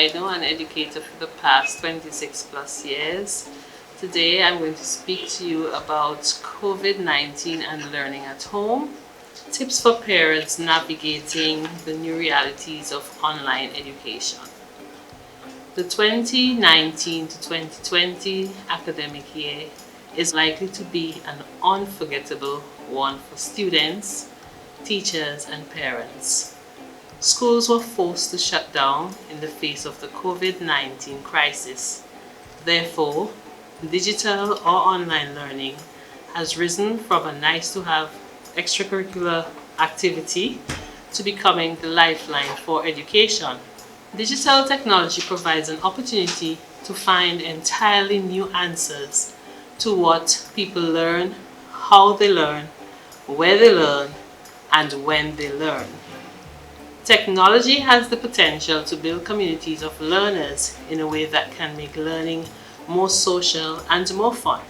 Bynoe, an educator for the past 26 plus years. Today I'm going to speak to you about COVID-19 and learning at home, tips for parents navigating the new realities of online education. The 2019 to 2020 academic year is likely to be an unforgettable one for students, teachers and parents. Schools were forced to shut down in the face of the COVID-19 crisis. Therefore, digital or online learning has risen from a nice-to-have extracurricular activity to becoming the lifeline for education. Digital technology provides an opportunity to find entirely new answers to what people learn, how they learn, where they learn, and when they learn. Technology has the potential to build communities of learners in a way that can make learning more social and more fun.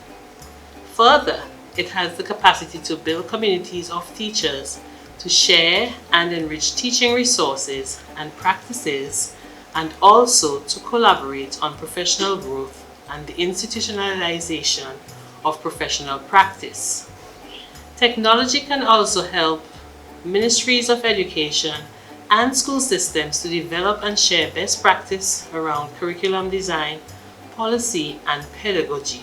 Further, it has the capacity to build communities of teachers to share and enrich teaching resources and practices, and also to collaborate on professional growth and the institutionalization of professional practice. Technology can also help ministries of education and school systems to develop and share best practice around curriculum design, policy, and pedagogy.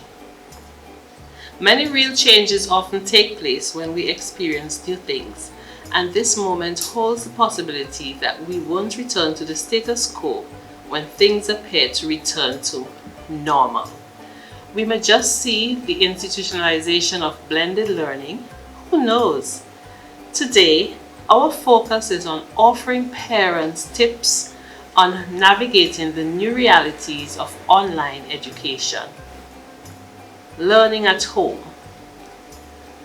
Many real changes often take place when we experience new things, and this moment holds the possibility that we won't return to the status quo when things appear to return to normal. We may just see the institutionalization of blended learning. Who knows? Today, our focus is on offering parents tips on navigating the new realities of online education. Learning at home.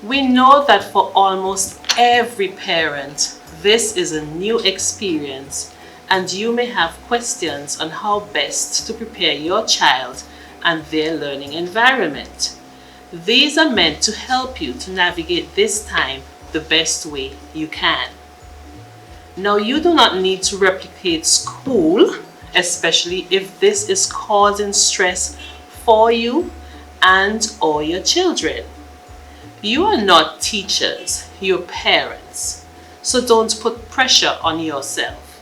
We know that for almost every parent, this is a new experience, and you may have questions on how best to prepare your child and their learning environment. These are meant to help you to navigate this time the best way you can. Now, you do not need to replicate school, especially if this is causing stress for you and or your children. You are not teachers, you're parents, so don't put pressure on yourself.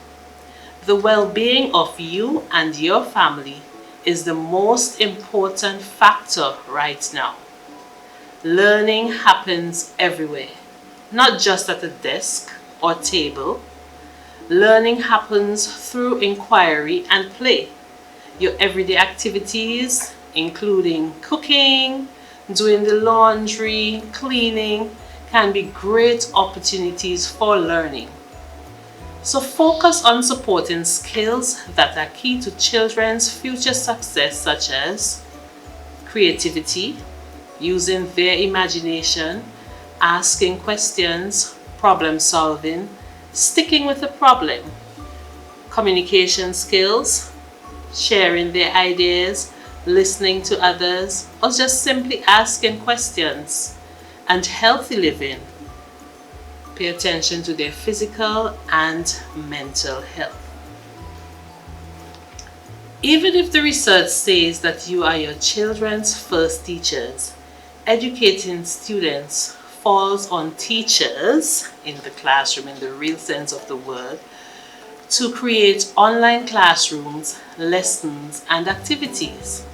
The well-being of you and your family is the most important factor right now. Learning happens everywhere, not just at a desk or table. Learning happens through inquiry and play. Your everyday activities, including cooking, doing the laundry, cleaning, can be great opportunities for learning. So focus on supporting skills that are key to children's future success, such as creativity, using their imagination, asking questions, problem solving, sticking with a problem, communication skills, sharing their ideas, listening to others, or just simply asking questions, and healthy living. Pay attention to their physical and mental health. Even if the research says that you are your children's first teachers, educating students falls on teachers in the classroom, in the real sense of the word, to create online classrooms, lessons, and activities.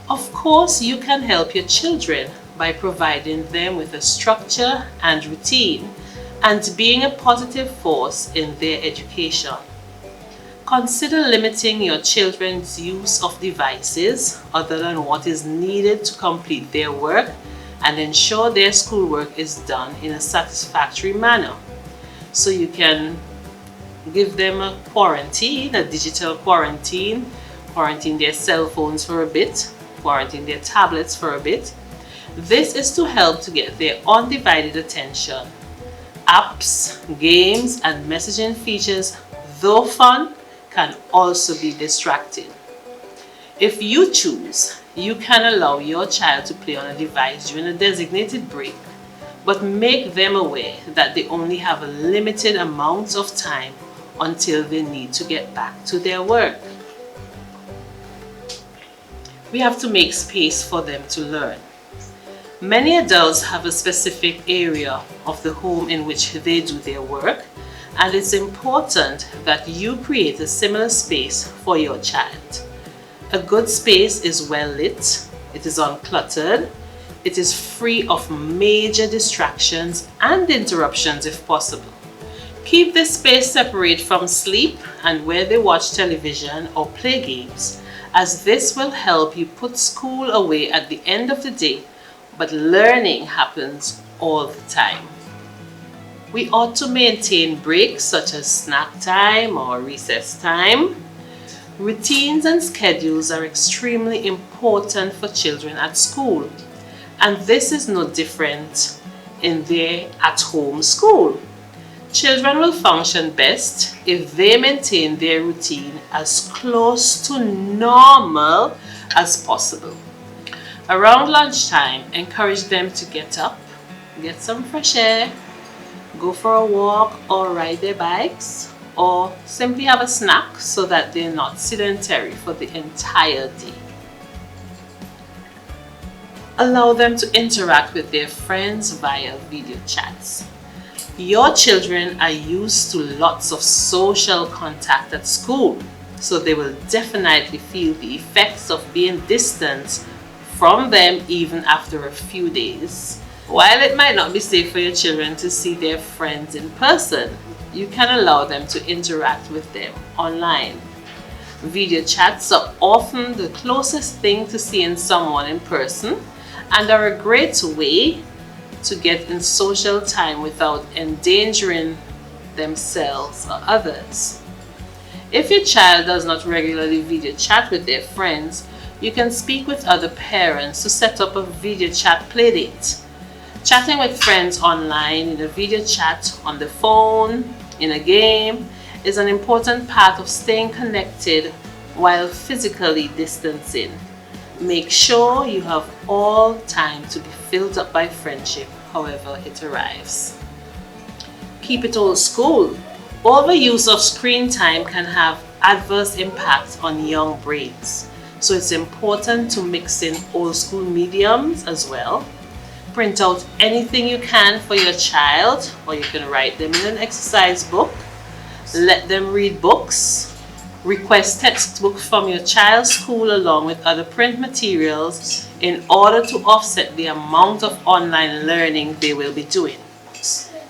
Of course, you can help your children by providing them with a structure and routine and being a positive force in their education. Consider limiting your children's use of devices other than what is needed to complete their work, and ensure their schoolwork is done in a satisfactory manner. So you can give them a quarantine, a digital quarantine their cell phones for a bit, quarantine their tablets for a bit. This is to help to get their undivided attention. Apps, games, and messaging features, though fun, can also be distracting. If you choose, you can allow your child to play on a device during a designated break, but make them aware that they only have a limited amount of time until they need to get back to their work. we have to make space for them to learn. Many adults have a specific area of the home in which they do their work, and it's important that you create a similar space for your child. A good space is well lit, it is uncluttered, it is free of major distractions and interruptions if possible. Keep this space separate from sleep and where they watch television or play games, as this will help you put school away at the end of the day, but learning happens all the time. We ought to maintain breaks such as snack time or recess time. Routines and schedules are extremely important for children at school, and this is no different in their at-home school. Children will function best if they maintain their routine as close to normal as possible. Around lunchtime, encourage them to get up, get some fresh air, go for a walk or ride their bikes, or simply have a snack so that they're not sedentary for the entire day. Allow them to interact with their friends via video chats. Your children are used to lots of social contact at school, so they will definitely feel the effects of being distant from them even after a few days. While it might not be safe for your children to see their friends in person, you can allow them to interact with them online. Video chats are often the closest thing to seeing someone in person and are a great way to get in social time without endangering themselves or others. If your child does not regularly video chat with their friends, you can speak with other parents to set up a video chat playdate. Chatting with friends online, in a video chat, on the phone, in a game, is an important part of staying connected while physically distancing. Make sure you have all time to be filled up by friendship, however it arrives. Keep it old school. Overuse of screen time can have adverse impacts on young brains, so it's important to mix in old school mediums as well. Print out anything you can for your child, or you can write them in an exercise book. Let them read books. Request textbooks from your child's school along with other print materials in order to offset the amount of online learning they will be doing.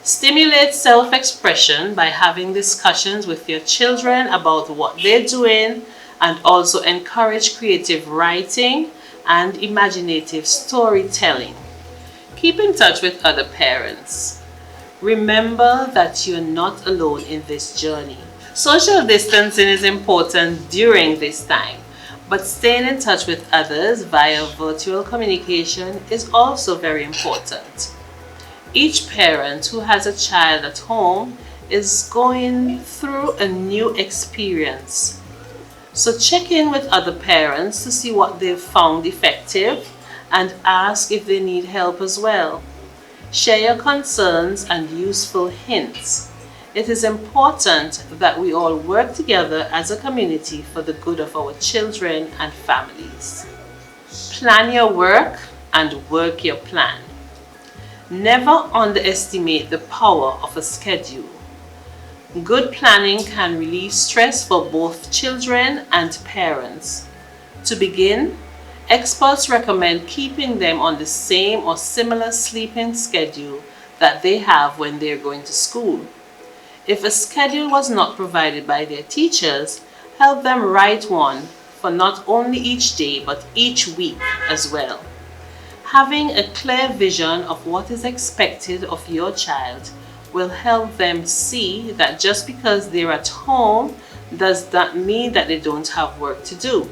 Stimulate self-expression by having discussions with your children about what they're doing, and also encourage creative writing and imaginative storytelling. Keep in touch with other parents. Remember that you're not alone in this journey. Social distancing is important during this time, but staying in touch with others via virtual communication is also very important. Each parent who has a child at home is going through a new experience. So check in with other parents to see what they've found effective and ask if they need help as well. Share your concerns and useful hints. It is important that we all work together as a community for the good of our children and families. Plan your work and work your plan. Never underestimate the power of a schedule. Good planning can relieve stress for both children and parents. To begin, experts recommend keeping them on the same or similar sleeping schedule that they have when they're going to school. If a schedule was not provided by their teachers, help them write one for not only each day but each week as well. Having a clear vision of what is expected of your child will help them see that just because they're at home does not mean that they don't have work to do.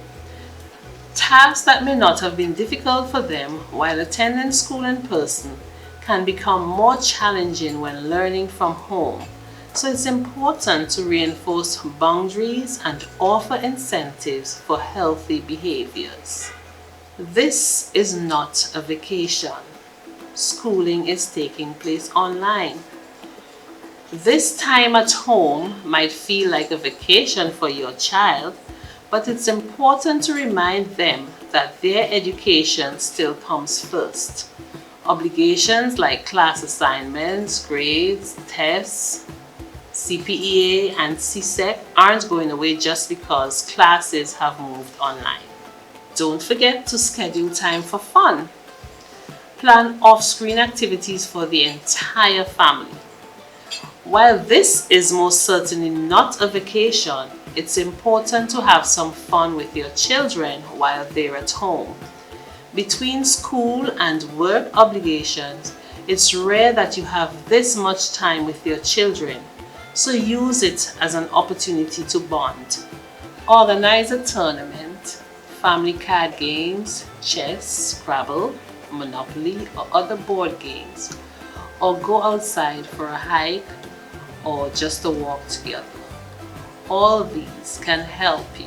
Tasks that may not have been difficult for them while attending school in person can become more challenging when learning from home. So it's important to reinforce boundaries and offer incentives for healthy behaviors. This is not a vacation. Schooling is taking place online. This time at home might feel like a vacation for your child, but it's important to remind them that their education still comes first. Obligations like class assignments, grades, tests, CPEA and CSEC aren't going away just because classes have moved online. Don't forget to schedule time for fun. Plan off-screen activities for the entire family. While this is most certainly not a vacation, it's important to have some fun with your children while they're at home. Between school and work obligations, it's rare that you have this much time with your children, so use it as an opportunity to bond. Organize a tournament, family card games, chess, Scrabble, Monopoly, or other board games, or go outside for a hike or just a walk together. All these can help you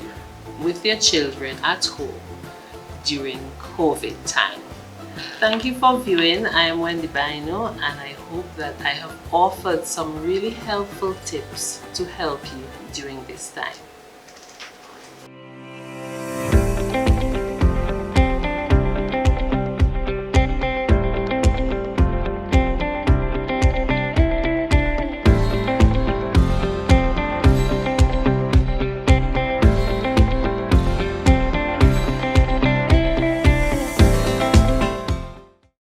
with your children at home during COVID time. Thank you for viewing. I am Wendy Bynoe, and I hope that I have offered some really helpful tips to help you during this time.